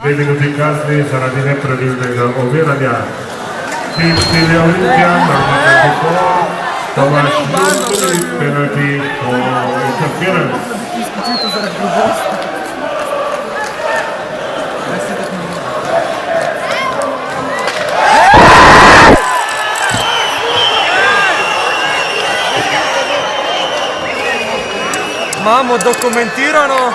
2 minuti kazni zaradi nepravilnega oviranja. Tim Cilja Olimpija, Marmata Kokor, Tomaš Ljubković, penalty for interference. Imamo dokumentirano